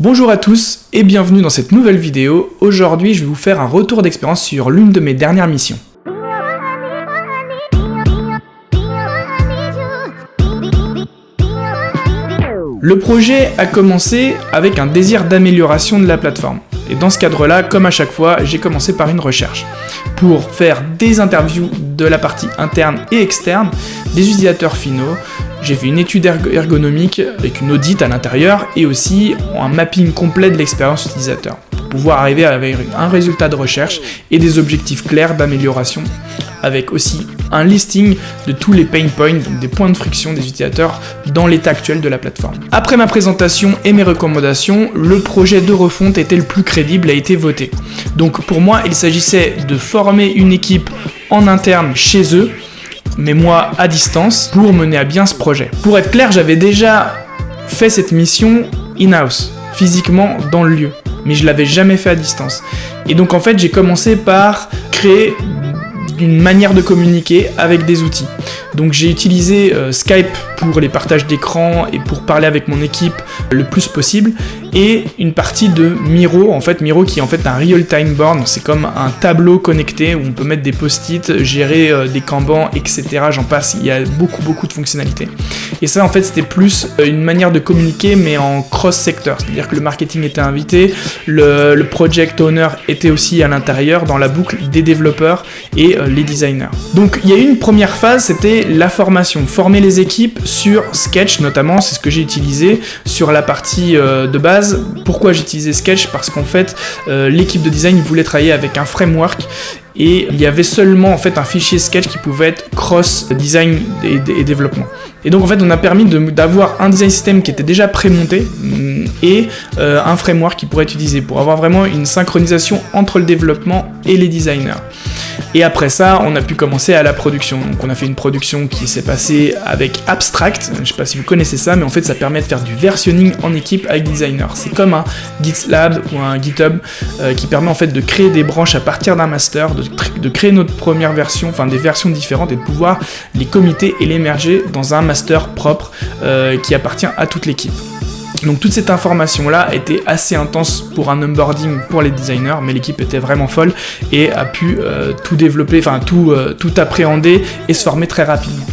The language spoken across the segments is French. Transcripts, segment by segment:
Bonjour à tous et bienvenue dans cette nouvelle vidéo. Aujourd'hui, je vais vous faire un retour d'expérience sur l'une de mes dernières missions. Le projet a commencé avec un désir d'amélioration de la plateforme. Et dans ce cadre-là, comme à chaque fois, j'ai commencé par une recherche pour faire des interviews de la partie interne et externe des utilisateurs finaux. J'ai fait une étude ergonomique avec une audit à l'intérieur et aussi un mapping complet de l'expérience utilisateur pour pouvoir arriver avec un résultat de recherche et des objectifs clairs d'amélioration avec aussi un listing de tous les pain points, donc des points de friction des utilisateurs dans l'état actuel de la plateforme. Après ma présentation et mes recommandations, le projet de refonte était le plus crédible, a été voté. Donc pour moi, il s'agissait de former une équipe en interne chez eux, mais moi à distance, pour mener à bien ce projet. Pour être clair, j'avais déjà fait cette mission in-house, physiquement dans le lieu, mais je l'avais jamais fait à distance. Et donc en fait, j'ai commencé par créer une manière de communiquer avec des outils. Donc j'ai utilisé Skype pour les partages d'écran et pour parler avec mon équipe le plus possible, et une partie de Miro, Miro qui est en fait un real-time board, c'est comme un tableau connecté où on peut mettre des post-it, gérer des kanbans, etc. J'en passe, il y a beaucoup de fonctionnalités. Et ça en fait c'était plus une manière de communiquer mais en cross-secteur, c'est-à-dire que le marketing était invité, le project owner était aussi à l'intérieur dans la boucle des développeurs et les designers. Donc il y a eu une première phase, c'était la formation, former les équipes sur Sketch notamment, c'est ce que j'ai utilisé sur la partie de base. Pourquoi j'ai utilisé Sketch? Parce qu'en fait l'équipe de design voulait travailler avec un framework et il y avait seulement en fait un fichier Sketch qui pouvait être cross design et développement. Et donc en fait on a permis d'avoir un design system qui était déjà pré-monté et un framework qui pourrait être utilisé pour avoir vraiment une synchronisation entre le développement et les designers. Et après ça, on a pu commencer à la production. Donc on a fait une production qui s'est passée avec Abstract, je ne sais pas si vous connaissez ça, mais en fait ça permet de faire du versionning en équipe avec designers. C'est comme un GitLab ou un GitHub qui permet en fait de créer des branches à partir d'un master, de créer notre première version, enfin des versions différentes et de pouvoir les committer et les merger dans un master propre qui appartient à toute l'équipe. Donc toute cette information-là était assez intense pour un onboarding pour les designers, mais l'équipe était vraiment folle et a pu tout développer, tout appréhender et se former très rapidement.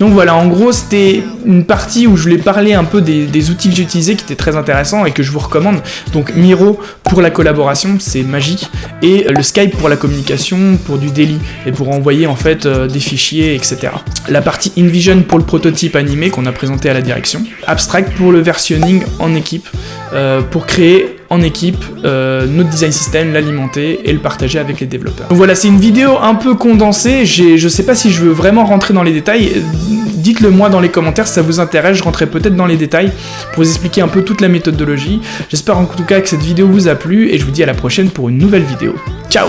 Donc voilà, en gros c'était une partie où je voulais parler un peu des outils que j'ai utilisés qui étaient très intéressants et que je vous recommande. Donc Miro pour la collaboration, c'est magique, et le Skype pour la communication, pour du daily et pour envoyer en fait des fichiers, etc. La partie InVision pour le prototype animé qu'on a présenté à la direction. Abstract pour le versionning en équipe, pour créer en équipe notre design system, l'alimenter et le partager avec les développeurs. Donc voilà, c'est une vidéo un peu condensée, je sais pas si je veux vraiment rentrer dans les détails, dites-le moi dans les commentaires si ça vous intéresse, je rentrerai peut-être dans les détails pour vous expliquer un peu toute la méthodologie. J'espère en tout cas que cette vidéo vous a plu et je vous dis à la prochaine pour une nouvelle vidéo. Ciao!